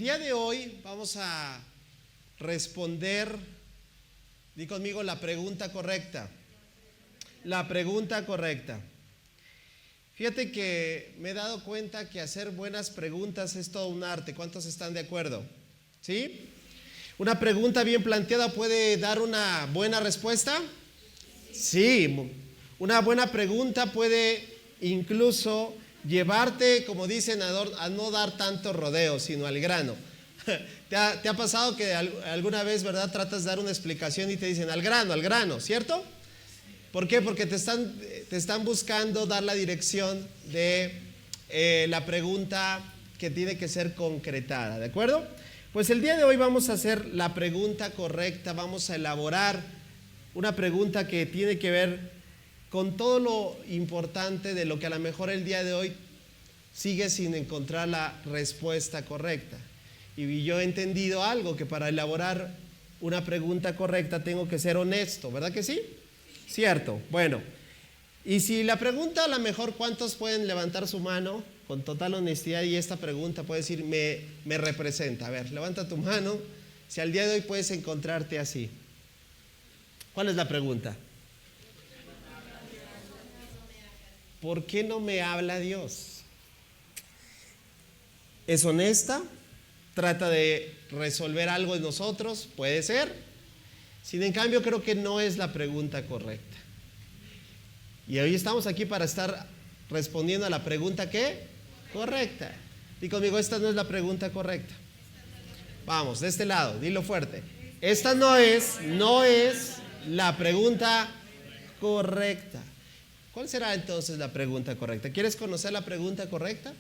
día de hoy vamos a responder, di conmigo, la pregunta correcta. La pregunta correcta. Fíjate que me he dado cuenta que hacer buenas preguntas es todo un arte. ¿Cuántos están de acuerdo? ¿Sí? ¿Una pregunta bien planteada puede dar una buena respuesta? Sí. Una buena pregunta puede incluso llevarte, como dicen, a no dar tanto rodeo, sino al grano. ¿Te ha pasado que alguna vez, verdad, tratas de dar una explicación y te dicen al grano, ¿cierto? ¿Por qué? Porque te están buscando dar la dirección de la pregunta que tiene que ser concretada, ¿de acuerdo? Pues el día de hoy vamos a hacer la pregunta correcta, vamos a elaborar una pregunta que tiene que ver con todo lo importante de lo que a lo mejor el día de hoy sigue sin encontrar la respuesta correcta. Y yo he entendido algo, que para elaborar una pregunta correcta tengo que ser honesto, ¿verdad que sí? Cierto. Bueno, y si la pregunta, a lo mejor, ¿cuántos pueden levantar su mano con total honestidad y esta pregunta puede decir, me representa? A ver, levanta tu mano, si al día de hoy puedes encontrarte así. ¿Cuál es la pregunta? ¿Por qué no me habla Dios? ¿Es honesta? ¿Trata de resolver algo en nosotros? Puede ser. Sin en cambio, creo que no es la pregunta correcta. Y hoy estamos aquí para estar respondiendo a la pregunta ¿qué? Correcta. Di conmigo, esta no es la pregunta correcta. Vamos, de este lado, dilo fuerte. Esta no es la pregunta correcta. ¿Cuál será entonces la pregunta correcta? ¿Quieres conocer la pregunta correcta?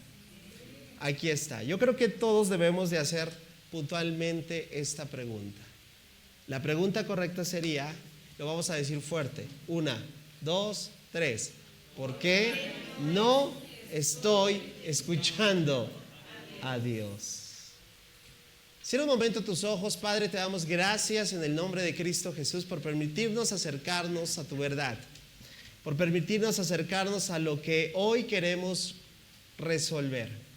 Aquí está. Yo creo que todos debemos de hacer puntualmente esta pregunta. La pregunta correcta sería, lo vamos a decir fuerte, 1, 2, 3. ¿Por qué no estoy escuchando a Dios? Cierra un momento tus ojos. Padre, te damos gracias en el nombre de Cristo Jesús por permitirnos acercarnos a tu verdad, por permitirnos acercarnos a lo que hoy queremos resolver.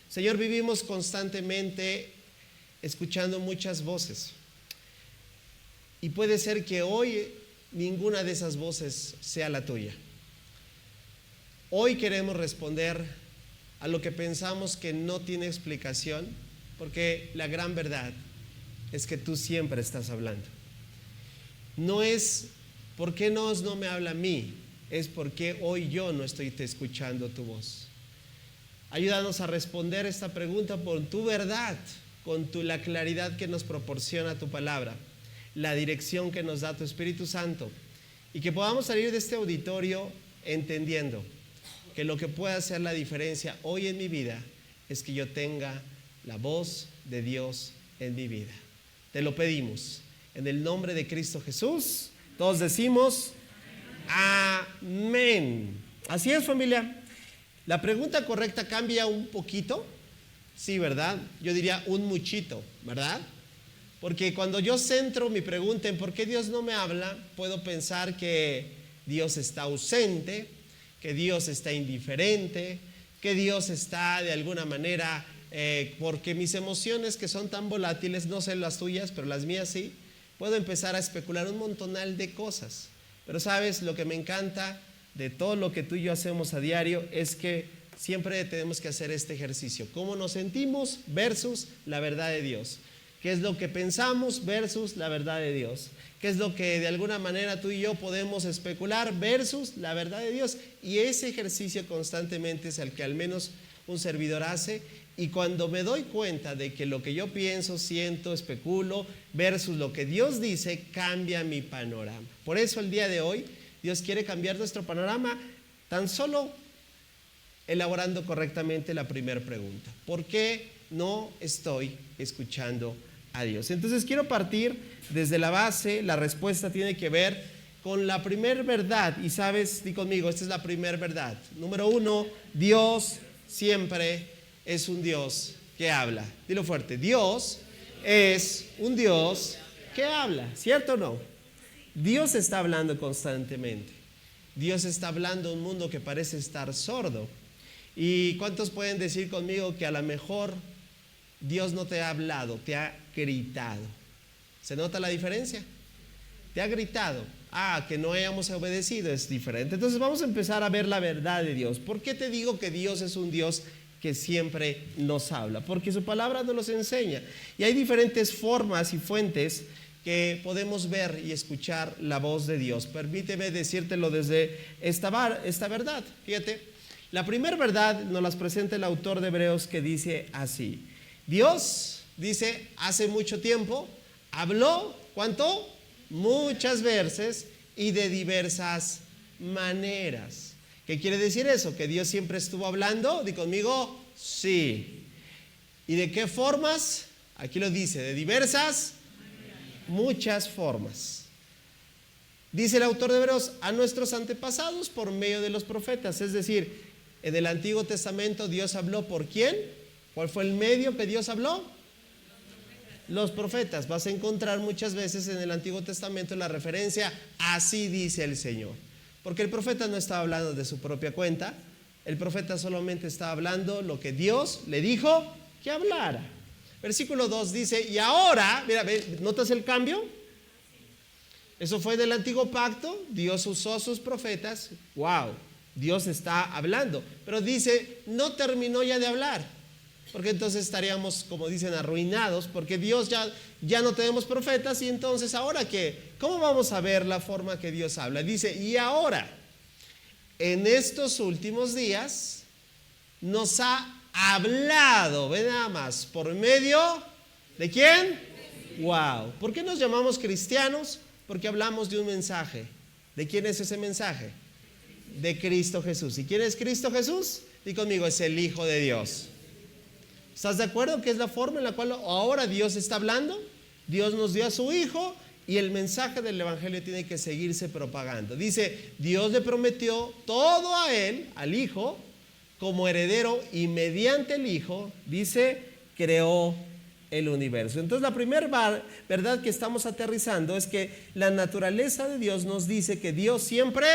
Señor, vivimos constantemente escuchando muchas voces. Y puede ser que hoy ninguna de esas voces sea la tuya. Hoy queremos responder a lo que pensamos que no tiene explicación, porque la gran verdad es que tú siempre estás hablando. No es ¿por qué no me habla a mí? Es porque hoy yo no estoy escuchando tu voz. Ayúdanos a responder esta pregunta por tu verdad, con la claridad que nos proporciona tu palabra, la dirección que nos da tu Espíritu Santo, y que podamos salir de este auditorio entendiendo que lo que puede hacer la diferencia hoy en mi vida es que yo tenga la voz de Dios en mi vida. Te lo pedimos en el nombre de Cristo Jesús. Todos decimos amén. Así es, familia. La pregunta correcta cambia un poquito, sí, ¿verdad? Yo diría un muchito, ¿verdad? Porque cuando yo centro mi pregunta en por qué Dios no me habla, puedo pensar que Dios está ausente, que Dios está indiferente, que Dios está de alguna manera, porque mis emociones, que son tan volátiles, no sé las tuyas, pero las mías sí, puedo empezar a especular un montonal de cosas. Pero sabes, lo que me encanta de todo lo que tú y yo hacemos a diario es que siempre tenemos que hacer este ejercicio. ¿Cómo nos sentimos versus la verdad de Dios? ¿Qué es lo que pensamos versus la verdad de Dios? ¿Qué es lo que de alguna manera tú y yo podemos especular versus la verdad de Dios? Y ese ejercicio constantemente es el que al menos un servidor hace. Y cuando me doy cuenta de que lo que yo pienso, siento, especulo versus lo que Dios dice, cambia mi panorama. Por eso el día de hoy Dios quiere cambiar nuestro panorama tan solo elaborando correctamente la primera pregunta. ¿Por qué no estoy escuchando a Dios? Entonces quiero partir desde la base. La respuesta tiene que ver con la primera verdad. Y sabes, di conmigo, esta es la primera verdad. Número 1, Dios siempre es un Dios que habla. Dilo fuerte, Dios es un Dios que habla, ¿cierto o no? Dios está hablando constantemente. Dios está hablando a un mundo que parece estar sordo. ¿Y cuántos pueden decir conmigo que a lo mejor Dios no te ha hablado, te ha gritado. ¿Se nota la diferencia? Te ha gritado. Que no hayamos obedecido es diferente. Entonces vamos a empezar a ver la verdad de Dios. ¿Por qué te digo que Dios es un Dios que siempre nos habla? Porque su palabra nos los enseña. Y hay diferentes formas y fuentes que podemos ver y escuchar la voz de Dios. Permíteme decírtelo desde esta verdad. Fíjate, la primera verdad nos las presenta el autor de Hebreos, que dice así: Dios, dice, hace mucho tiempo habló, ¿cuánto? Muchas veces y de diversas maneras. ¿Qué quiere decir eso? ¿Que Dios siempre estuvo hablando? Di conmigo, sí. ¿Y de qué formas? Aquí lo dice, de diversas, muchas formas. Dice el autor de Hebreos, a nuestros antepasados por medio de los profetas. Es decir, en el Antiguo Testamento Dios habló ¿por quién? ¿Cuál fue el medio que Dios habló? Los profetas. Vas a encontrar muchas veces en el Antiguo Testamento la referencia, así dice el Señor. Porque el profeta no estaba hablando de su propia cuenta. El profeta solamente estaba hablando lo que Dios le dijo que hablara. Versículo 2 dice, y ahora, mira, ¿notas el cambio? Eso fue del antiguo pacto. Dios usó a sus profetas. Wow, Dios está hablando. Pero dice, no terminó ya de hablar. Porque entonces estaríamos, como dicen, arruinados, porque Dios ya no tenemos profetas. Y entonces, ¿ahora qué? ¿Cómo vamos a ver la forma que Dios habla? Dice, y ahora, en estos últimos días, nos ha hablado, ve nada más, por medio ¿de quién? Wow. ¿Por qué nos llamamos cristianos? Porque hablamos de un mensaje. ¿De quién es ese mensaje? De Cristo Jesús. ¿Y quién es Cristo Jesús? Di conmigo, es el Hijo de Dios. ¿Estás de acuerdo que es la forma en la cual ahora Dios está hablando? Dios nos dio a su Hijo y el mensaje del Evangelio tiene que seguirse propagando. Dice, Dios le prometió todo a él, al Hijo, como heredero, y mediante el Hijo, dice, creó el universo. Entonces la primera verdad que estamos aterrizando es que la naturaleza de Dios nos dice que Dios siempre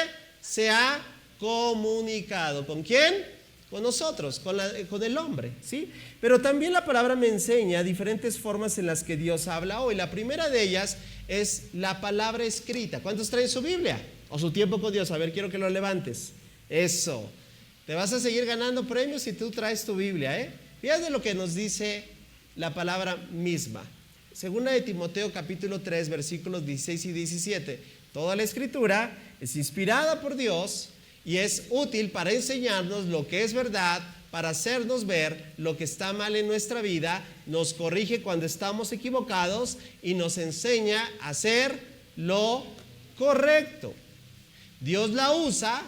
se ha comunicado. ¿Con quién? Con nosotros, con el hombre, ¿sí? Pero también la palabra me enseña diferentes formas en las que Dios habla hoy. La primera de ellas es la palabra escrita. ¿Cuántos traen su Biblia? O su tiempo con Dios. A ver, quiero que lo levantes. Eso. Te vas a seguir ganando premios si tú traes tu Biblia, ¿eh? Fíjate lo que nos dice la palabra misma. Segunda de Timoteo capítulo 3, versículos 16 y 17. Toda la escritura es inspirada por Dios y es útil para enseñarnos lo que es verdad, para hacernos ver lo que está mal en nuestra vida, nos corrige cuando estamos equivocados y nos enseña a hacer lo correcto. Dios la usa,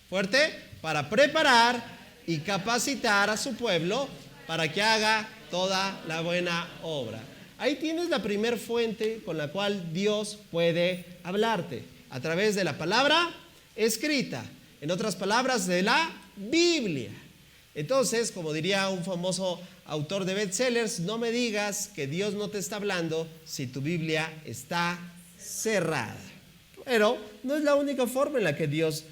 fuerte, para preparar y capacitar a su pueblo para que haga toda la buena obra. Ahí tienes la primer fuente con la cual Dios puede hablarte, a través de la palabra escrita, en otras palabras, de la Biblia. Entonces, como diría un famoso autor de bestsellers, no me digas que Dios no te está hablando si tu Biblia está cerrada. Pero no es la única forma en la que Dios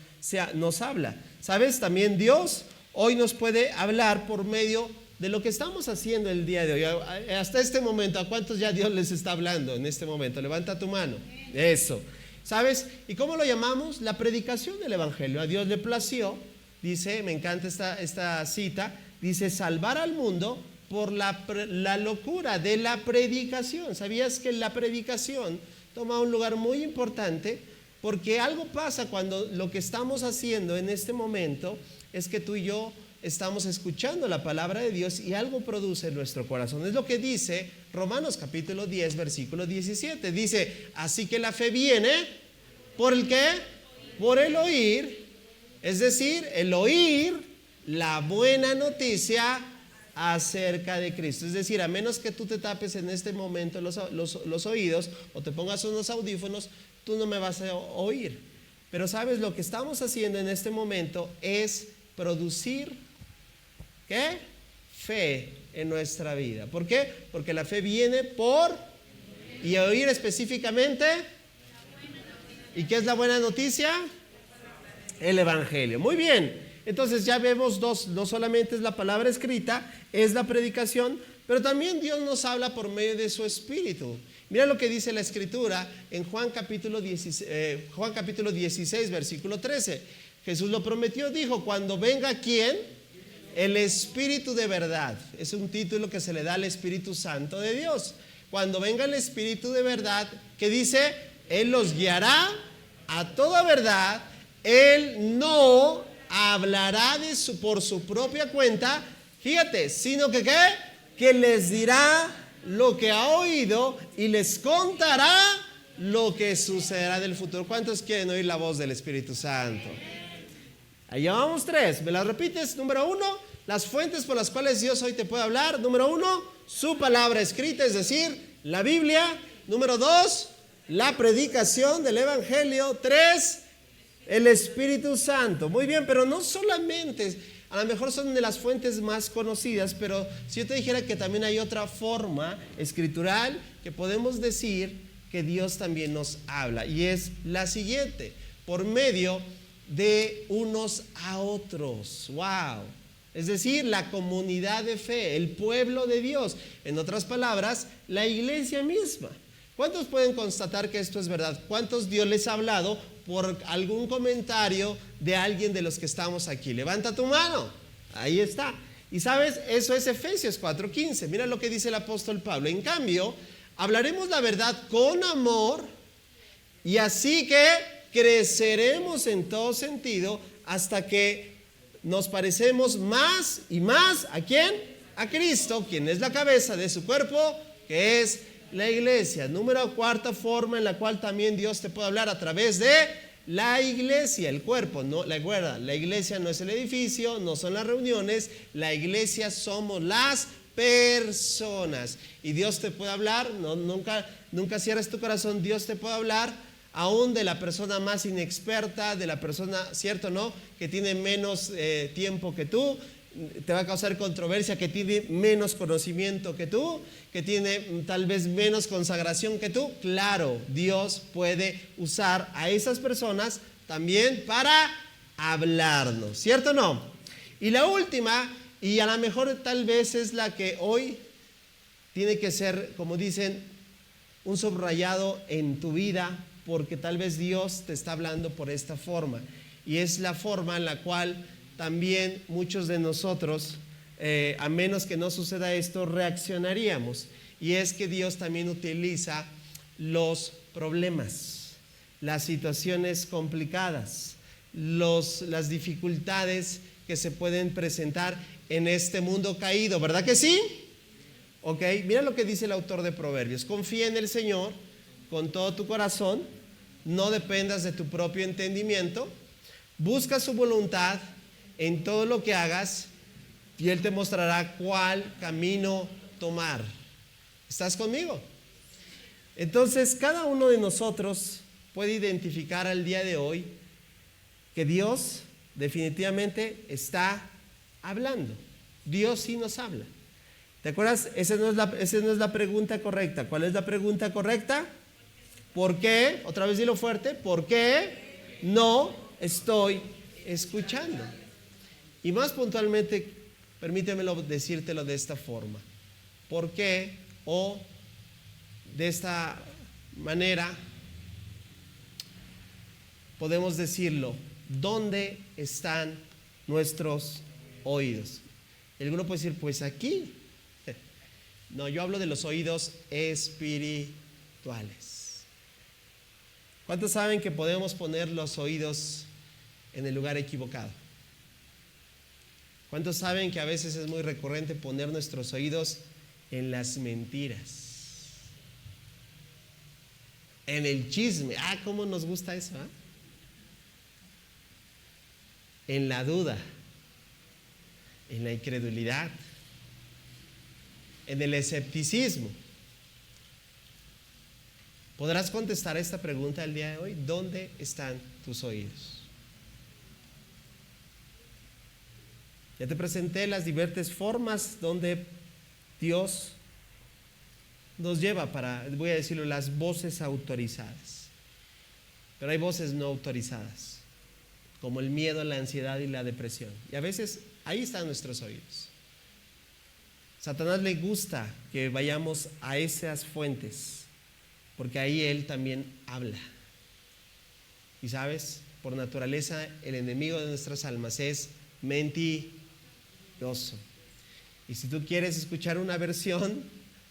nos habla. ¿Sabes? También Dios hoy nos puede hablar por medio de lo que estamos haciendo el día de hoy. Hasta este momento, ¿a cuántos ya Dios les está hablando en este momento? Levanta tu mano. Eso. ¿Sabes? ¿Y cómo lo llamamos? La predicación del Evangelio. A Dios le plació, dice, me encanta esta cita, dice, salvar al mundo por la locura de la predicación. ¿Sabías que la predicación toma un lugar muy importante? Porque algo pasa cuando lo que estamos haciendo en este momento es que tú y yo estamos escuchando la palabra de Dios y algo produce en nuestro corazón. Es lo que dice Romanos capítulo 10, versículo 17. Dice, así que la fe viene, ¿por el qué? Por el oír, es decir, el oír la buena noticia acerca de Cristo. Es decir, a menos que tú te tapes en este momento los oídos o te pongas unos audífonos, tú no me vas a oír. Pero sabes, lo que estamos haciendo en este momento es producir, ¿qué? Fe en nuestra vida. ¿Por qué? Porque la fe viene por y oír específicamente. ¿Y qué es la buena noticia? El Evangelio. Muy bien. Entonces ya vemos dos, no solamente es la palabra escrita, es la predicación, pero también Dios nos habla por medio de su Espíritu. Mira lo que dice la Escritura en Juan capítulo 16, versículo 13. Jesús lo prometió, dijo, cuando venga ¿quién? El Espíritu de verdad. Es un título que se le da al Espíritu Santo de Dios. Cuando venga el Espíritu de verdad, ¿qué dice? Él los guiará a toda verdad. Él no hablará por su propia cuenta, fíjate, sino que ¿qué? Que les dirá lo que ha oído y les contará lo que sucederá del futuro. ¿Cuántos quieren oír la voz del Espíritu Santo? Allá vamos 3. ¿Me las repites? Número 1, las fuentes por las cuales Dios hoy te puede hablar. Número 1, su palabra escrita, es decir, la Biblia. Número 2, la predicación del Evangelio. 3, el Espíritu Santo. Muy bien, pero no solamente, a lo mejor son de las fuentes más conocidas, pero si yo te dijera que también hay otra forma escritural que podemos decir que Dios también nos habla, y es la siguiente: por medio de unos a otros. Wow. Es decir, la comunidad de fe, el pueblo de Dios. En otras palabras, la iglesia misma. ¿Cuántos pueden constatar que esto es verdad? ¿Cuántos Dios les ha hablado por algún comentario de alguien de los que estamos aquí? Levanta tu mano. Ahí está. Y sabes, eso es Efesios 4:15. Mira lo que dice el apóstol Pablo. En cambio, hablaremos la verdad con amor, y así que creceremos en todo sentido hasta que nos parecemos más y más ¿a quién? A Cristo, quien es la cabeza de su cuerpo, que es la iglesia. Número 4 forma en la cual también Dios te puede hablar: a través de la iglesia, el cuerpo. No, la iglesia no es el edificio, no son las reuniones. La iglesia somos las personas. Y Dios te puede hablar, nunca cierres tu corazón. Dios te puede hablar aún de la persona más inexperta, de la persona, ¿cierto o no?, que tiene menos tiempo que tú. Te va a causar controversia, que tiene menos conocimiento que tú, que tiene tal vez menos consagración que tú. Claro, Dios puede usar a esas personas también para hablarnos, ¿cierto o no? Y la última, y a lo mejor tal vez es la que hoy tiene que ser, como dicen, un subrayado en tu vida, porque tal vez Dios te está hablando por esta forma, y es la forma en la cual también muchos de nosotros, a menos que no suceda esto, reaccionaríamos. Y es que Dios también utiliza los problemas, las situaciones complicadas, las dificultades que se pueden presentar en este mundo caído, ¿verdad que sí? Ok, mira lo que dice el autor de Proverbios: confía en el Señor con todo tu corazón, no dependas de tu propio entendimiento, busca su voluntad en todo lo que hagas, y Él te mostrará cuál camino tomar. ¿Estás conmigo? Entonces, cada uno de nosotros puede identificar al día de hoy que Dios definitivamente está hablando. Dios sí nos habla. ¿Te acuerdas? Esa no es la pregunta correcta. ¿Cuál es la pregunta correcta? ¿Por qué? Otra vez dilo fuerte. ¿Por qué no estoy escuchando? Y más puntualmente, permítemelo decírtelo de esta forma: ¿por qué? O de esta manera podemos decirlo: ¿dónde están nuestros oídos? El grupo puede decir: pues aquí. No, yo hablo de los oídos espirituales. ¿Cuántos saben que podemos poner los oídos en el lugar equivocado? ¿Cuántos saben que a veces es muy recurrente poner nuestros oídos en las mentiras, en el chisme? ¿Cómo nos gusta eso? En la duda, en la incredulidad, en el escepticismo. ¿Podrás contestar esta pregunta el día de hoy? ¿Dónde están tus oídos? Ya te presenté las diversas formas donde Dios nos lleva para, voy a decirlo, las voces autorizadas. Pero hay voces no autorizadas, como el miedo, la ansiedad y la depresión. Y a veces ahí están nuestros oídos. Satanás le gusta que vayamos a esas fuentes, porque ahí él también habla. Y sabes, por naturaleza, el enemigo de nuestras almas es mentiroso. Y si tú quieres escuchar una versión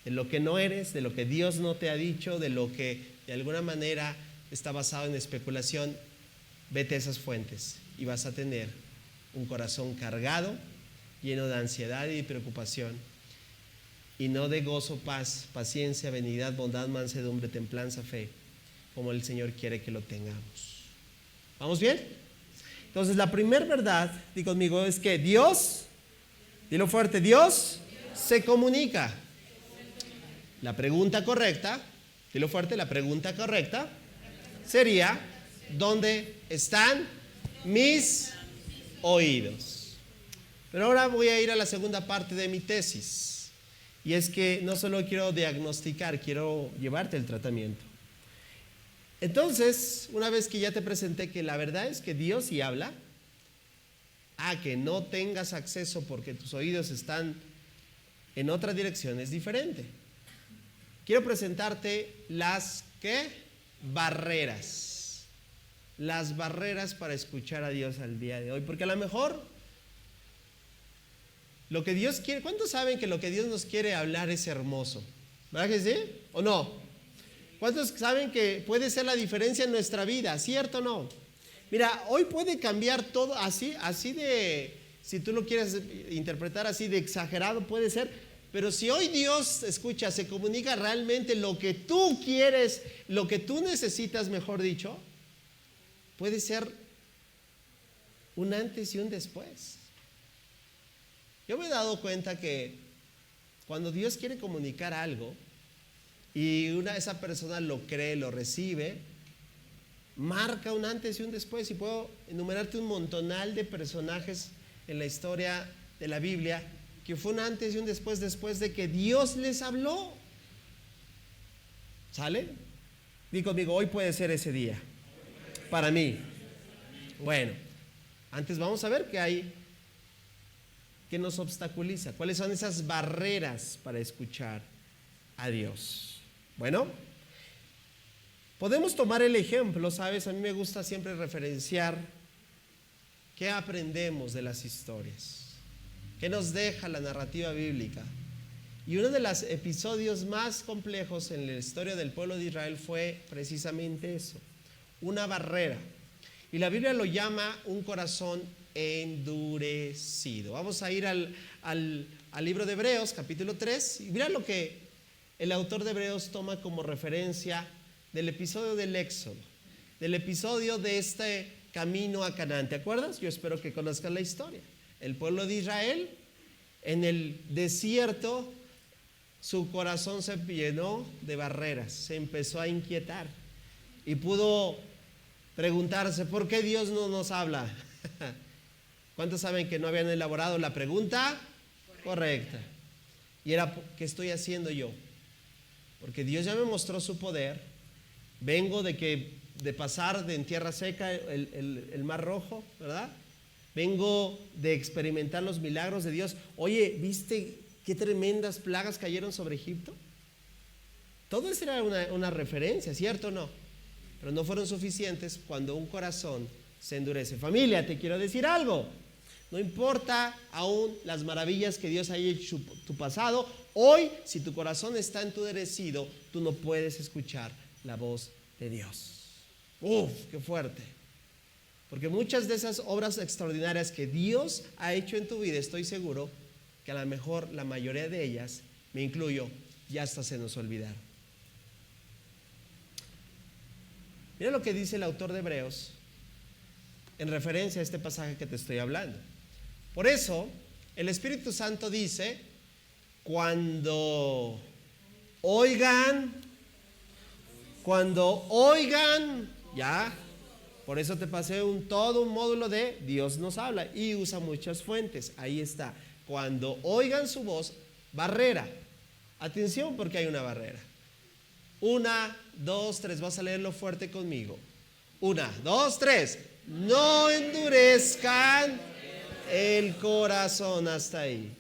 de lo que no eres, de lo que Dios no te ha dicho, de lo que de alguna manera está basado en especulación, vete a esas fuentes y vas a tener un corazón cargado, lleno de ansiedad y preocupación, y no de gozo, paz, paciencia, benignidad, bondad, mansedumbre, templanza, fe, como el Señor quiere que lo tengamos. ¿Vamos bien? Entonces la primera verdad, di conmigo, es que Dios, dilo fuerte, Dios se comunica. La pregunta correcta, dilo fuerte, la pregunta correcta sería, ¿dónde están mis oídos? Pero ahora voy a ir a la segunda parte de mi tesis. Y es que no solo quiero diagnosticar, quiero llevarte el tratamiento. Entonces, una vez que ya te presenté que la verdad es que Dios sí habla, que no tengas acceso porque tus oídos están en otra dirección es diferente. Quiero presentarte las barreras. Las barreras para escuchar a Dios al día de hoy. Porque a lo mejor lo que Dios quiere, ¿cuántos saben que lo que Dios nos quiere hablar es hermoso? ¿Verdad que sí? ¿O no? ¿Cuántos saben que puede ser la diferencia en nuestra vida? ¿Cierto o no? Mira, hoy puede cambiar todo así de, si tú lo quieres interpretar así de exagerado, puede ser. Pero si hoy Dios, escucha, se comunica realmente lo que tú quieres, lo que tú necesitas, mejor dicho, puede ser un antes y un después. Yo me he dado cuenta que cuando Dios quiere comunicar algo y esa persona lo cree, lo recibe, marca un antes y un después. Y puedo enumerarte un montonal de personajes en la historia de la Biblia que fue un antes y un después de que Dios les habló. ¿Sale? Di conmigo, hoy puede ser ese día para mí. Bueno, antes vamos a ver qué hay que nos obstaculiza, cuáles son esas barreras para escuchar a Dios. Bueno, podemos tomar el ejemplo, ¿sabes? A mí me gusta siempre referenciar qué aprendemos de las historias, qué nos deja la narrativa bíblica. Y uno de los episodios más complejos en la historia del pueblo de Israel fue precisamente eso, una barrera. Y la Biblia lo llama un corazón endurecido. Vamos a ir al libro de Hebreos, capítulo 3, y mira lo que el autor de Hebreos toma como referencia del episodio del Éxodo, del episodio de este camino a Canaán. ¿Te acuerdas? Yo espero que conozcas la historia. El pueblo de Israel en el desierto, su corazón se llenó de barreras, se empezó a inquietar y pudo preguntarse, ¿por qué Dios no nos habla? ¿Cuántos saben que no habían elaborado la pregunta correcta? Y era, ¿qué estoy haciendo yo? Porque Dios ya me mostró su poder. Vengo de pasar en tierra seca el mar rojo, ¿verdad? Vengo de experimentar los milagros de Dios. Oye, ¿viste qué tremendas plagas cayeron sobre Egipto? Todo eso era una referencia, ¿cierto o no? Pero no fueron suficientes cuando un corazón se endurece. Familia, te quiero decir algo. No importa aún las maravillas que Dios haya hecho en tu pasado, hoy, si tu corazón está endurecido, tú no puedes escuchar la voz de Dios. ¡Uf! ¡Qué fuerte! Porque muchas de esas obras extraordinarias que Dios ha hecho en tu vida, estoy seguro que a lo mejor la mayoría de ellas, me incluyo, ya hasta se nos olvidaron. Mira lo que dice el autor de Hebreos en referencia a este pasaje que te estoy hablando. Por eso, el Espíritu Santo dice, cuando oigan, ya, por eso te pasé todo un módulo de Dios nos habla y usa muchas fuentes. Ahí está. Cuando oigan su voz, barrera. Atención porque hay una barrera. 1, 2, 3, vas a leerlo fuerte conmigo. 1, 2, 3. No endurezcan el corazón, hasta ahí.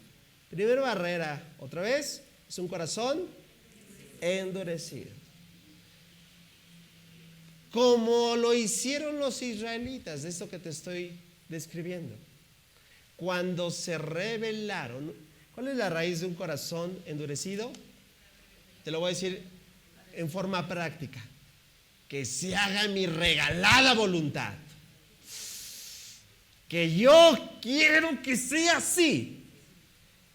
Primera barrera, otra vez, es un corazón endurecido. Como lo hicieron los israelitas, de esto que te estoy describiendo. Cuando se rebelaron, ¿cuál es la raíz de un corazón endurecido? Te lo voy a decir en forma práctica. Que se haga mi regalada voluntad. Que yo quiero que sea así.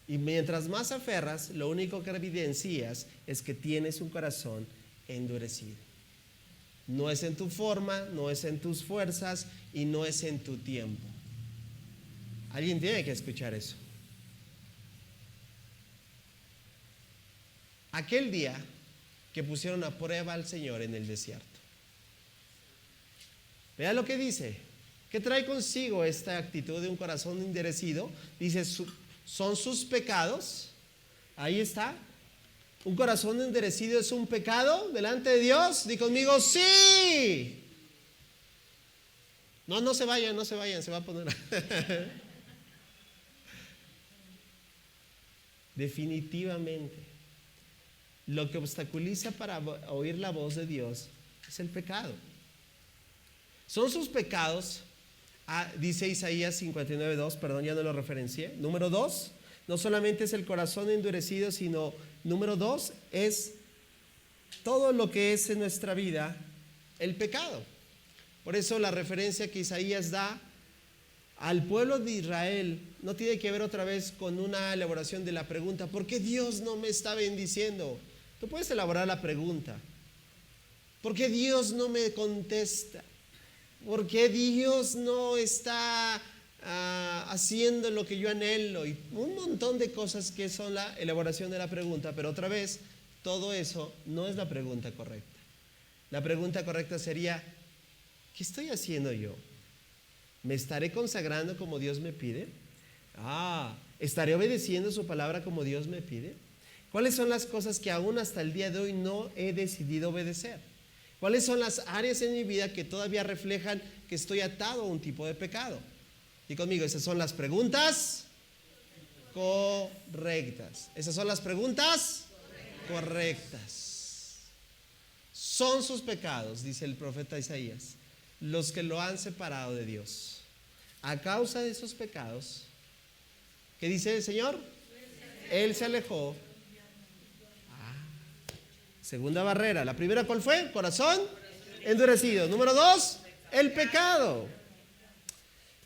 Y mientras más aferras, lo único que evidencias es que tienes un corazón endurecido. No es en tu forma, no es en tus fuerzas y no es en tu tiempo. Alguien tiene que escuchar eso. Aquel día que pusieron a prueba al Señor en el desierto. Vea lo que dice. ¿Qué trae consigo esta actitud de un corazón endurecido? Dice, son sus pecados. Ahí está. ¿Un corazón endurecido es un pecado delante de Dios? Di conmigo, sí. No se vayan, se va a poner. Definitivamente, lo que obstaculiza para oír la voz de Dios es el pecado. Son sus pecados, dice Isaías 59:2, perdón, ya no lo referencié. Número 2, no solamente es el corazón endurecido, sino número 2 es todo lo que es en nuestra vida el pecado. Por eso la referencia que Isaías da al pueblo de Israel no tiene que ver otra vez con una elaboración de la pregunta, ¿por qué Dios no me está bendiciendo? Tú puedes elaborar la pregunta, ¿por qué Dios no me contesta? ¿Por qué Dios no está haciendo lo que yo anhelo? Y un montón de cosas que son la elaboración de la pregunta, pero otra vez, todo eso no es la pregunta correcta. La pregunta correcta sería, ¿qué estoy haciendo yo? ¿Me estaré consagrando como Dios me pide? ¿Estaré obedeciendo su palabra como Dios me pide? ¿Cuáles son las cosas que aún hasta el día de hoy no he decidido obedecer? ¿Cuáles son las áreas en mi vida que todavía reflejan que estoy atado a un tipo de pecado? Y conmigo, esas son las preguntas correctas. Esas son las preguntas correctas. Son sus pecados, dice el profeta Isaías, los que lo han separado de Dios. A causa de esos pecados, ¿qué dice el Señor? Él se alejó. Segunda barrera. La primera, ¿cuál fue? Corazón endurecido. Número 2, el pecado.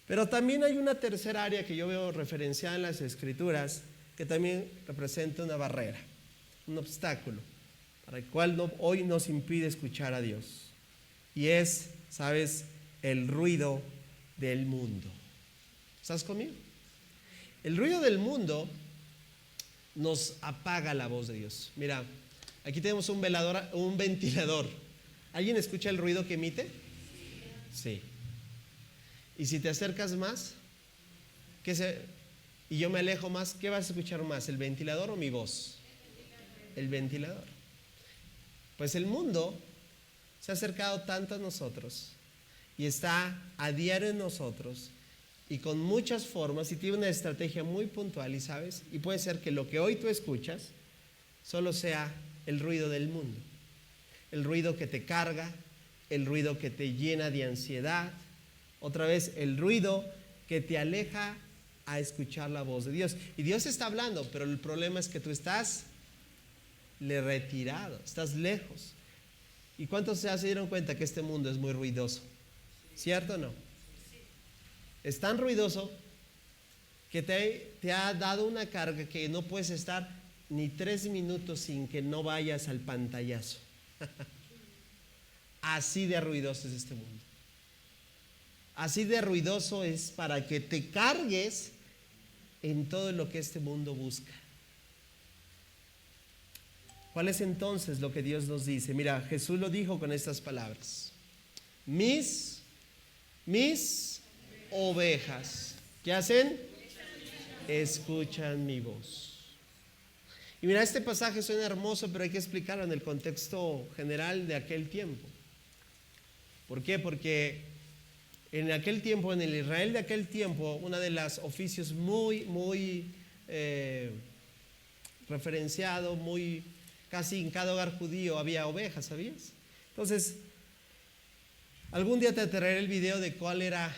Pero también hay una tercera área que yo veo referenciada en las Escrituras que también representa una barrera, un obstáculo para el cual hoy nos impide escuchar a Dios. Y es, ¿sabes? El ruido del mundo. ¿Estás conmigo? El ruido del mundo nos apaga la voz de Dios. Mira, aquí tenemos un ventilador. ¿Alguien escucha el ruido que emite? Sí. Y si te acercas más, y yo me alejo más, ¿qué vas a escuchar más? ¿El ventilador o mi voz? El ventilador. Pues el mundo se ha acercado tanto a nosotros y está a diario en nosotros y con muchas formas y tiene una estrategia muy puntual, y sabes, y puede ser que lo que hoy tú escuchas solo sea el ruido del mundo, el ruido que te carga, el ruido que te llena de ansiedad, otra vez el ruido que te aleja a escuchar la voz de Dios. Y Dios está hablando, pero el problema es que tú estás retirado, estás lejos. ¿Y cuántos se dieron cuenta que este mundo es muy ruidoso? ¿Cierto o no? Es tan ruidoso que te ha dado una carga que no puedes estar ni 3 minutos sin que no vayas al pantallazo. Así de ruidoso es este mundo. Así de ruidoso es para que te cargues en todo lo que este mundo busca. ¿Cuál es entonces lo que Dios nos dice? Mira, Jesús lo dijo con estas palabras. Mis ovejas, ¿qué hacen? Escuchan mi voz. Y mira, este pasaje suena hermoso, pero hay que explicarlo en el contexto general de aquel tiempo. ¿Por qué? Porque en aquel tiempo, en el Israel de aquel tiempo, uno de los oficios muy referenciado, muy casi en cada hogar judío había ovejas, ¿sabías? Entonces, algún día te traeré el video de cuál era,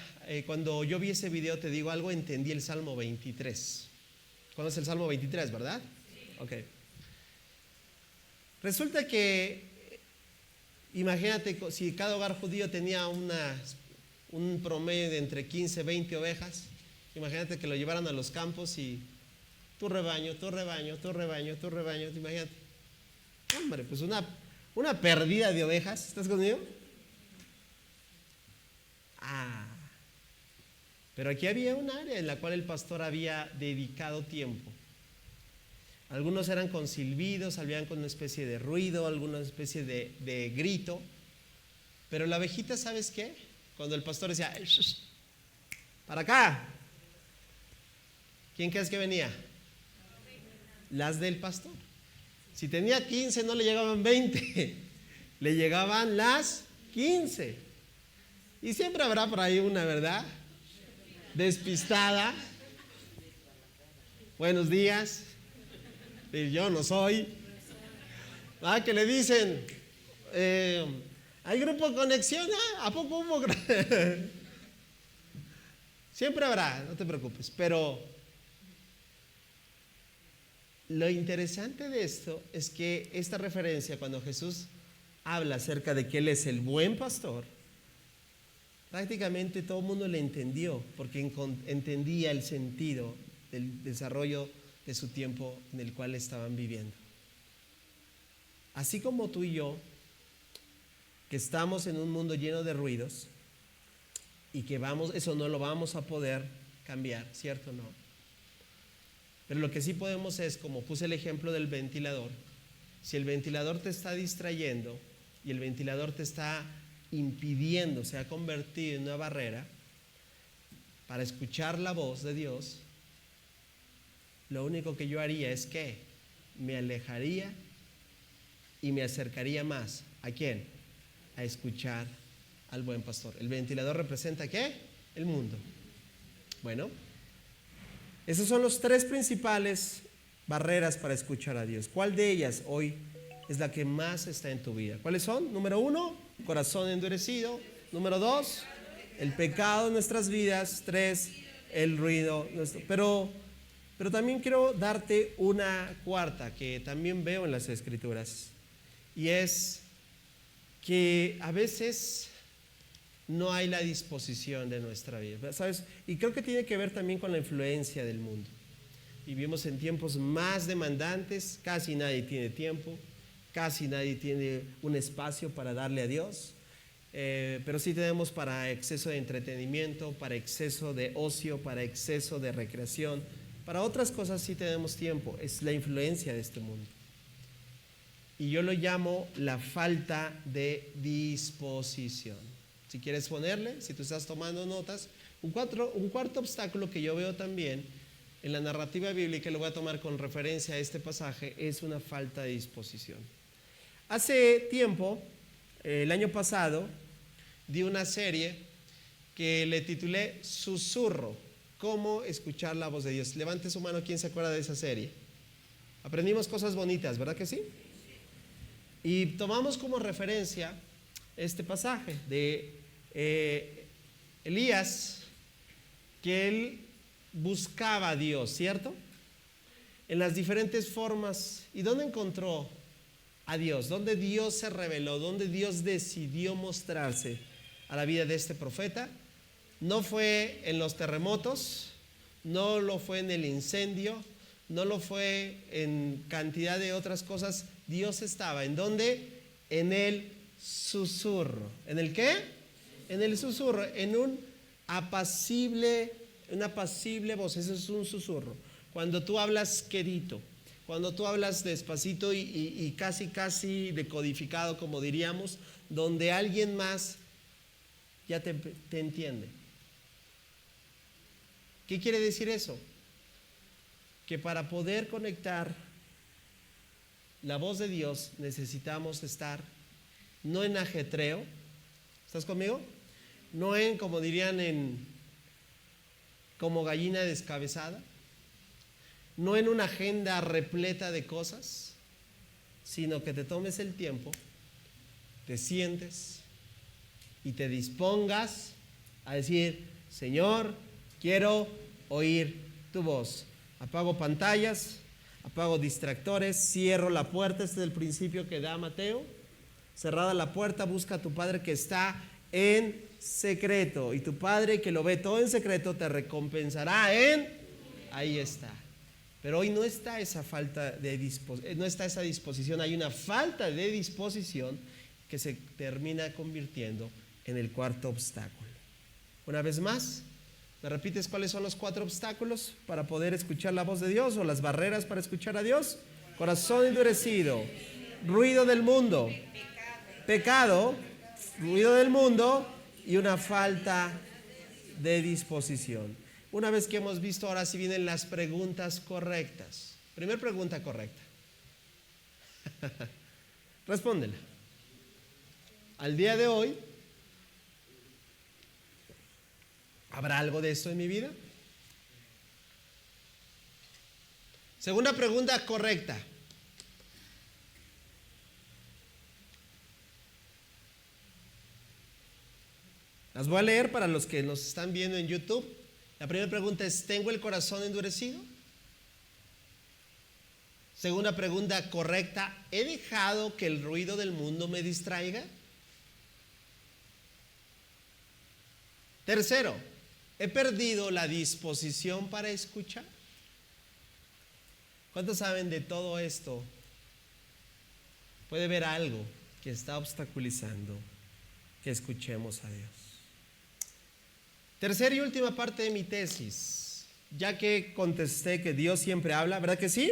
cuando yo vi ese video, te digo algo, entendí el Salmo 23. ¿Conoces el Salmo 23, verdad? Sí. Ok. Resulta que, imagínate, si cada hogar judío tenía un promedio de entre 15 y 20 ovejas, imagínate que lo llevaran a los campos y tu rebaño, tu rebaño, tu rebaño, tu rebaño, imagínate. Hombre, pues una pérdida de ovejas, ¿estás conmigo? Pero aquí había un área en la cual el pastor había dedicado tiempo. Algunos eran con silbidos, habían con una especie de ruido, alguna especie de grito. Pero la ovejita, ¿sabes qué? Cuando el pastor decía, para acá, ¿quién crees que venía? Las del pastor. Si tenía 15, no le llegaban 20, le llegaban las 15. Y siempre habrá por ahí una, ¿verdad? Despistada. Buenos días. Yo no soy. Que le dicen, ¿hay grupo de conexión? ¿A poco hubo? Siempre habrá, no te preocupes. Pero lo interesante de esto es que esta referencia, cuando Jesús habla acerca de que Él es el buen pastor, prácticamente todo el mundo le entendió, porque entendía el sentido del desarrollo de su tiempo en el cual estaban viviendo. Así como tú y yo, que estamos en un mundo lleno de ruidos y que eso no lo vamos a poder cambiar, ¿cierto o no? Pero lo que sí podemos es, como puse el ejemplo del ventilador, si el ventilador te está distrayendo y el ventilador te está impidiendo, se ha convertido en una barrera para escuchar la voz de Dios, lo único que yo haría es que me alejaría y me acercaría más. ¿A quién? A escuchar al buen pastor. El ventilador representa ¿qué? El mundo. Bueno, esos son los tres principales barreras para escuchar a Dios. ¿Cuál de ellas hoy es la que más está en tu vida? ¿Cuáles son? Número 1, corazón endurecido. Número 2, el pecado en nuestras vidas. 3, el ruido. Pero también quiero darte una cuarta que también veo en las Escrituras. Y es que a veces no hay la disposición de nuestra vida, ¿sabes? Y creo que tiene que ver también con la influencia del mundo. Vivimos en tiempos más demandantes, casi nadie tiene tiempo, casi nadie tiene un espacio para darle a Dios, pero sí tenemos para exceso de entretenimiento, para exceso de ocio, para exceso de recreación. Para otras cosas sí tenemos tiempo, es la influencia de este mundo. Y yo lo llamo la falta de disposición. Si quieres ponerle, si tú estás tomando notas, un cuarto obstáculo que yo veo también en la narrativa bíblica, lo voy a tomar con referencia a este pasaje, es una falta de disposición. Hace tiempo, el año pasado, di una serie que le titulé Susurro, cómo escuchar la voz de Dios. Levante su mano, ¿quién se acuerda de esa serie? Aprendimos cosas bonitas, ¿verdad que sí? Y tomamos como referencia este pasaje de Elías, que él buscaba a Dios, ¿cierto? En las diferentes formas. ¿Y dónde encontró a Dios? ¿Dónde Dios se reveló? ¿Dónde Dios decidió mostrarse a la vida de este profeta? No fue en los terremotos, no lo fue en el incendio, no lo fue en cantidad de otras cosas. Dios estaba, ¿en dónde? En el susurro. ¿En el qué? En el susurro, en una apacible voz. Eso es un susurro. Cuando tú hablas quedito, cuando tú hablas despacito y casi decodificado, como diríamos, donde alguien más ya te entiende. ¿Qué quiere decir eso? Que para poder conectar la voz de Dios necesitamos estar no en ajetreo, ¿estás conmigo? No en, como dirían, como gallina descabezada, no en una agenda repleta de cosas, sino que te tomes el tiempo, te sientes y te dispongas a decir: Señor, quiero oír tu voz. Apago pantallas, apago distractores, cierro la puerta. Este es el principio que da Mateo. Cerrada la puerta, busca a tu Padre que está en secreto, y tu Padre que lo ve todo en secreto te recompensará en... Ahí está. Pero hoy no está esa falta de no está esa disposición, hay una falta de disposición que se termina convirtiendo en el cuarto obstáculo. Una vez más, ¿me repites cuáles son los 4 obstáculos para poder escuchar la voz de Dios, o las barreras para escuchar a Dios? Corazón endurecido, ruido del mundo, pecado, ruido del mundo y una falta de disposición. Una vez que hemos visto, ahora sí vienen las preguntas correctas. Primera pregunta correcta. Respóndela. Al día de hoy, ¿habrá algo de esto en mi vida? Segunda pregunta correcta. Las voy a leer para los que nos están viendo en YouTube. La primera pregunta es: ¿tengo el corazón endurecido? Segunda pregunta correcta: ¿he dejado que el ruido del mundo me distraiga? Tercero, ¿he perdido la disposición para escuchar? ¿Cuántos saben de todo esto? Puede haber algo que está obstaculizando que escuchemos a Dios. Tercera y última parte de mi tesis, ya que contesté que Dios siempre habla, ¿verdad que sí?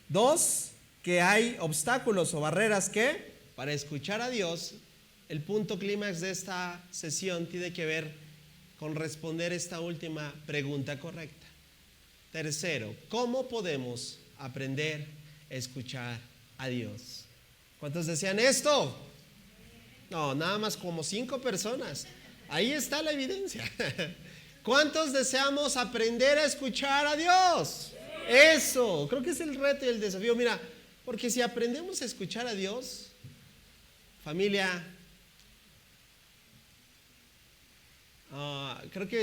2, que hay obstáculos o barreras que para escuchar a Dios. El punto clímax de esta sesión tiene que ver con responder esta última pregunta correcta. Tercero, ¿cómo podemos aprender a escuchar a Dios? ¿Cuántos desean esto? No, nada más como 5 personas. Ahí está la evidencia. ¿Cuántos deseamos aprender a escuchar a Dios? Eso, creo que es el reto y el desafío. Mira, porque si aprendemos a escuchar a Dios, familia, creo que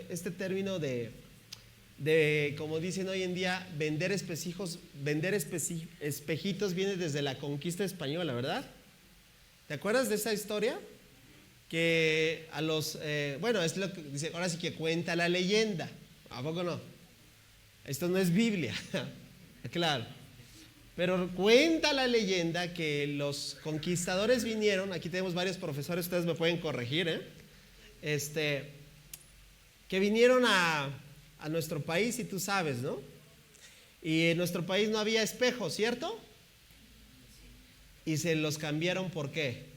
este término de como dicen hoy en día, vender espejitos viene desde la conquista española, ¿verdad? ¿Te acuerdas de esa historia? Que a los, bueno, es lo que dice, ahora sí que cuenta la leyenda. ¿A poco no? Esto no es Biblia, claro. Pero cuenta la leyenda que los conquistadores vinieron, aquí tenemos varios profesores, ustedes me pueden corregir, que vinieron a nuestro país, y tú sabes, ¿no? Y en nuestro país no había espejos, ¿cierto? Y se los cambiaron, ¿por qué?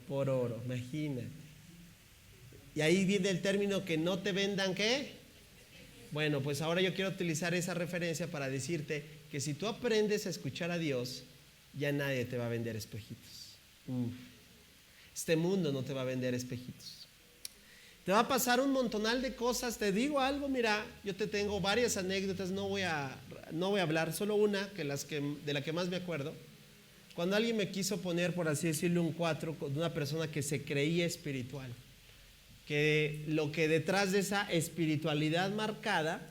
Por oro, imagínate. Y ahí viene el término que no te vendan, ¿qué? Bueno, pues ahora yo quiero utilizar esa referencia para decirte que si tú aprendes a escuchar a Dios, ya nadie te va a vender espejitos. Este mundo no te va a vender espejitos. Te va a pasar un montonal de cosas. Te digo algo, mira, yo te tengo varias anécdotas, no voy a hablar, solo una de la que más me acuerdo. Cuando alguien me quiso poner, por así decirlo, un 4 con una persona que se creía espiritual, que lo que detrás de esa espiritualidad marcada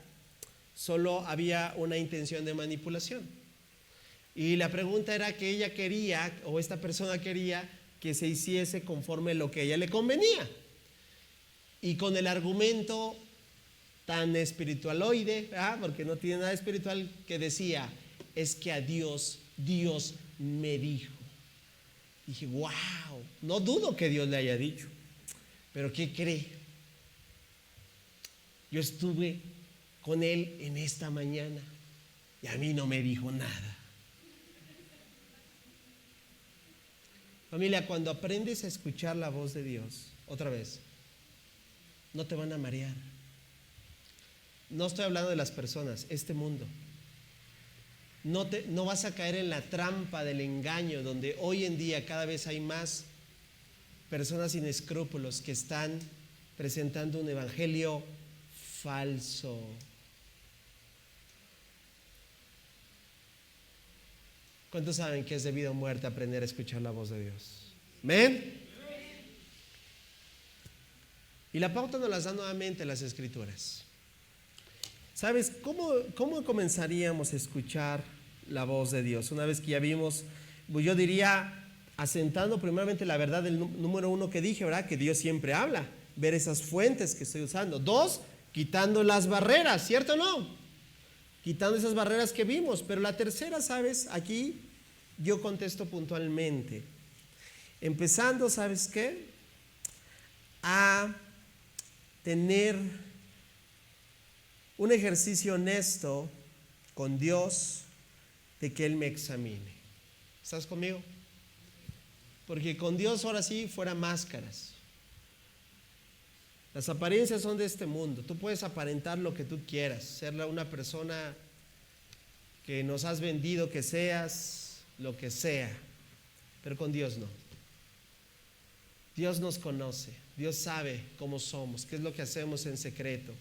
solo había una intención de manipulación. Y la pregunta era que ella quería, o esta persona quería, que se hiciese conforme lo que a ella le convenía. Y con el argumento tan espiritualoide, porque no tiene nada espiritual, que decía: es que a Dios me dijo. Dije, wow, no dudo que Dios le haya dicho, pero ¿qué cree? Yo estuve con él en esta mañana y a mí no me dijo nada. Familia, cuando aprendes a escuchar la voz de Dios, otra vez, no te van a marear. No estoy hablando de las personas, este mundo. No vas a caer en la trampa del engaño, donde hoy en día cada vez hay más personas sin escrúpulos que están presentando un evangelio falso. ¿Cuántos saben que es de vida o muerte aprender a escuchar la voz de Dios? ¿Amén? Y la pauta nos las da nuevamente las Escrituras. ¿Sabes cómo comenzaríamos a escuchar la voz de Dios? Una vez que ya vimos, yo diría, asentando primeramente la verdad del número uno que dije, ¿verdad? Que Dios siempre habla. Ver esas fuentes que estoy usando. 2, quitando las barreras, ¿cierto o no? Quitando esas barreras que vimos. Pero la tercera, ¿sabes? Aquí yo contesto puntualmente. Empezando, ¿sabes qué? A tener un ejercicio honesto con Dios de que Él me examine. ¿Estás conmigo? Porque con Dios ahora sí fuera máscaras. Las apariencias son de este mundo. Tú puedes aparentar lo que tú quieras, ser una persona que nos has vendido que seas, lo que sea, pero con Dios no. Dios nos conoce, Dios sabe cómo somos, qué es lo que hacemos en secreto,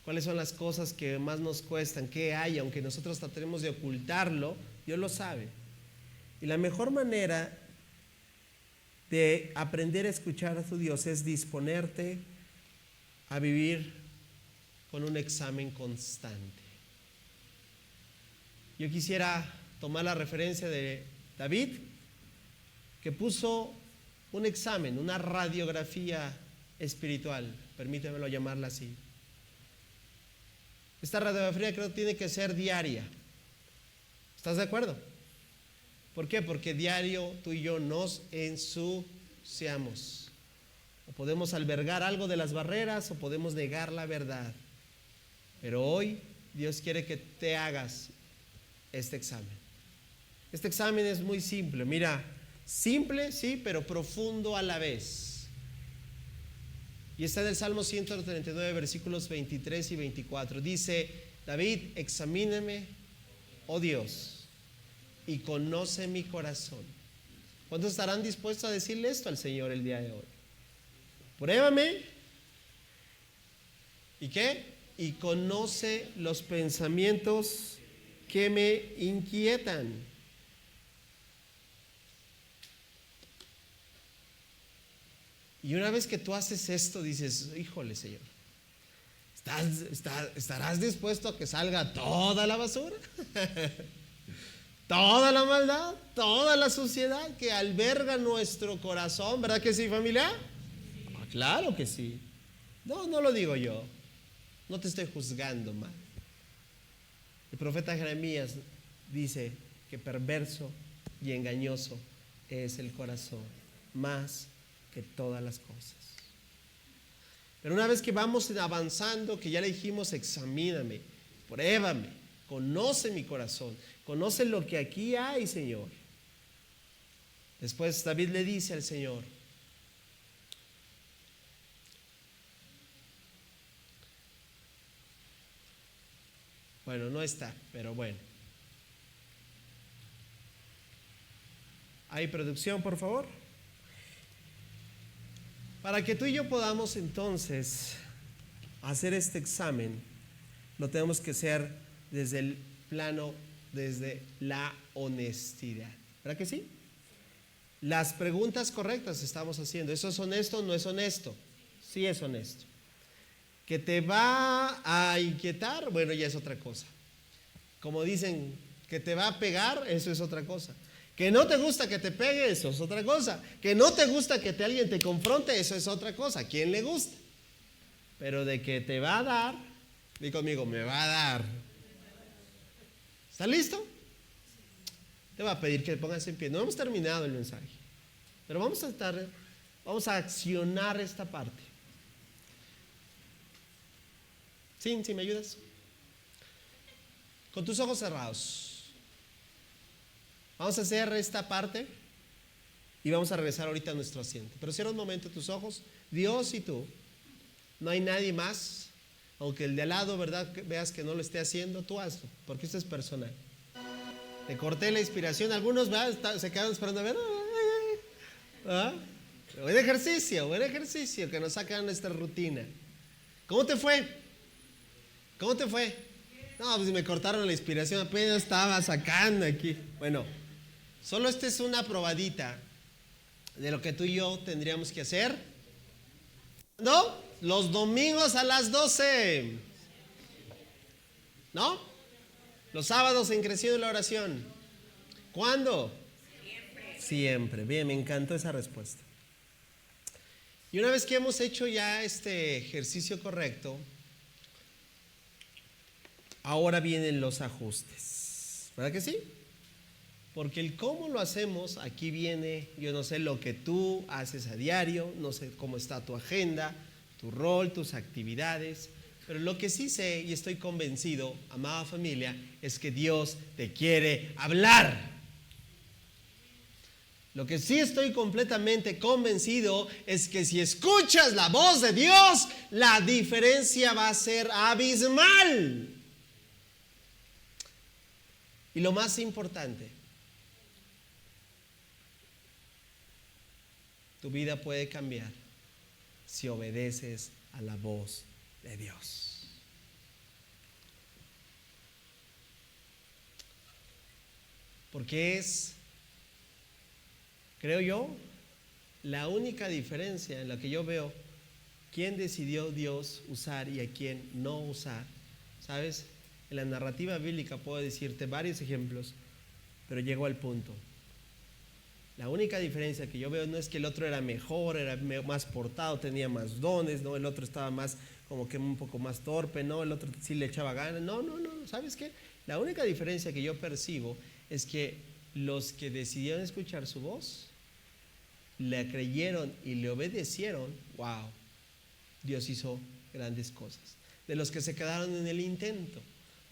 cuáles son las cosas que más nos cuestan, qué hay, aunque nosotros tratemos de ocultarlo, Dios lo sabe. Y la mejor manera de aprender a escuchar a tu Dios es disponerte a vivir con un examen constante. Yo quisiera tomar la referencia de David, que puso un examen, una radiografía espiritual, permítemelo llamarla así. Esta radiografía creo que tiene que ser diaria. ¿Estás de acuerdo? ¿Por qué? Porque diario tú y yo nos ensuciamos. O podemos albergar algo de las barreras o podemos negar la verdad. Pero hoy Dios quiere que te hagas este examen. Este examen es muy simple. Mira, simple, sí, pero profundo a la vez. Y está en el Salmo 139, versículos 23 y 24. Dice David: examíname, oh Dios, y conoce mi corazón. ¿Cuántos estarán dispuestos a decirle esto al Señor el día de hoy? Pruébame. ¿Y qué? Y conoce los pensamientos que me inquietan. Y una vez que tú haces esto, dices: híjole, Señor, ¿estarás dispuesto a que salga toda la basura? Toda la maldad, toda la suciedad que alberga nuestro corazón, ¿verdad que sí, familia? Claro que sí. No lo digo yo. No te estoy juzgando mal. El profeta Jeremías dice que perverso y engañoso es el corazón, más que todas las cosas. Pero una vez que vamos avanzando, que ya le dijimos: examíname, pruébame, conoce mi corazón, conoce lo que aquí hay, Señor. Después David le dice al Señor: bueno, no está, pero bueno. ¿Hay producción, por favor? Para que tú y yo podamos entonces hacer este examen, lo tenemos que hacer desde el plano, desde la honestidad. ¿Verdad que sí? Las preguntas correctas estamos haciendo. ¿Eso es honesto o no es honesto? Sí es honesto. ¿Que te va a inquietar? Bueno, ya es otra cosa. Como dicen, que te va a pegar, eso es otra cosa. Que no te gusta que te pegue, eso es otra cosa. Que no te gusta que alguien te confronte, eso es otra cosa. ¿A quién le gusta? Pero de que te va a dar, di conmigo, me va a dar. ¿Estás listo? Te voy a pedir que te pongas en pie. No hemos terminado el mensaje, pero vamos a accionar esta parte. ¿Sí me ayudas? Con tus ojos cerrados. Vamos a hacer esta parte y vamos a regresar ahorita a nuestro asiento. Pero cierra un momento tus ojos. Dios y tú. No hay nadie más. Aunque el de al lado, ¿verdad?, veas que no lo esté haciendo, tú hazlo, porque esto es personal. Te corté la inspiración. Algunos, ¿verdad?, se quedan esperando a ver. ¿Ah? Buen ejercicio que nos saca de nuestra rutina. ¿Cómo te fue? ¿Cómo te fue? No, pues me cortaron la inspiración, apenas estaba sacando aquí. Bueno, solo esta es una probadita de lo que tú y yo tendríamos que hacer. ¿No? Los domingos a las 12. ¿No? Los sábados en Creciendo en la Oración. ¿Cuándo? Siempre. Bien, me encantó esa respuesta. Y una vez que hemos hecho ya este ejercicio correcto, ahora vienen los ajustes. ¿Verdad que sí? Porque el cómo lo hacemos, aquí viene, yo no sé lo que tú haces a diario, no sé cómo está tu agenda, tu rol, tus actividades, pero lo que sí sé y estoy convencido, amada familia, es que Dios te quiere hablar. Lo que sí estoy completamente convencido es que si escuchas la voz de Dios, la diferencia va a ser abismal. Y lo más importante, tu vida puede cambiar si obedeces a la voz de Dios. Porque es, creo yo, la única diferencia en la que yo veo quién decidió Dios usar y a quién no usar. ¿Sabes? En la narrativa bíblica puedo decirte varios ejemplos, pero llego al punto. La única diferencia que yo veo no es que el otro era mejor, era más portado, tenía más dones, ¿no? El otro estaba más, como que un poco más torpe, ¿no? El otro sí le echaba ganas. No, ¿sabes qué? La única diferencia que yo percibo es que los que decidieron escuchar su voz, le creyeron y le obedecieron, wow, Dios hizo grandes cosas. De los que se quedaron en el intento,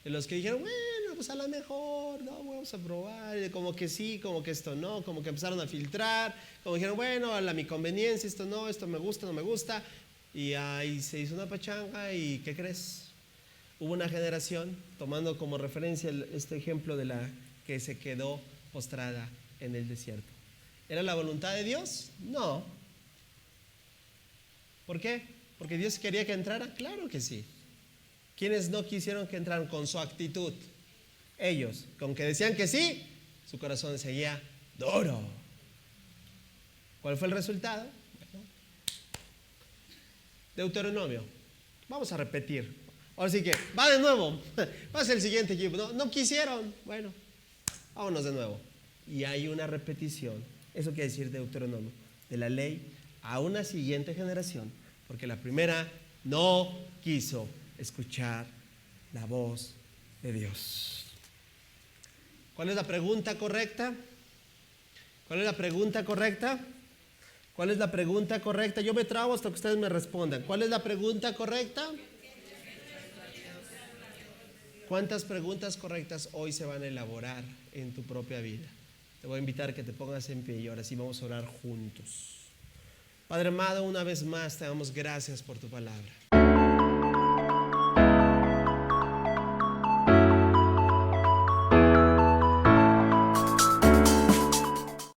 de los que dijeron, bueno, pues a lo mejor, no, vamos a probar, como que sí, como que esto no, como que empezaron a filtrar, como dijeron, bueno, a mi conveniencia, esto no, esto me gusta, no me gusta, y ahí se hizo una pachanga, y ¿qué crees? Hubo una generación, tomando como referencia este ejemplo de la que se quedó postrada en el desierto. ¿Era la voluntad de Dios? No. ¿Por qué? ¿Porque Dios quería que entrara? Claro que sí. ¿Quiénes no quisieron que entraran con su actitud? Ellos, con que decían que sí, su corazón seguía duro. ¿Cuál fue el resultado? Bueno, Deuteronomio. Vamos a repetir. Ahora sí que, va de nuevo. Va a ser el siguiente equipo. No quisieron. Bueno, vámonos de nuevo. Y hay una repetición. Eso quiere decir Deuteronomio. De la ley a una siguiente generación. Porque la primera no quiso escuchar la voz de Dios. ¿Cuál es la pregunta correcta? ¿Cuál es la pregunta correcta? ¿Cuál es la pregunta correcta? Yo me trabo hasta que ustedes me respondan. ¿Cuál es la pregunta correcta? ¿Cuántas preguntas correctas hoy se van a elaborar en tu propia vida? Te voy a invitar a que te pongas en pie y ahora sí vamos a orar juntos. Padre amado, una vez más te damos gracias por tu palabra.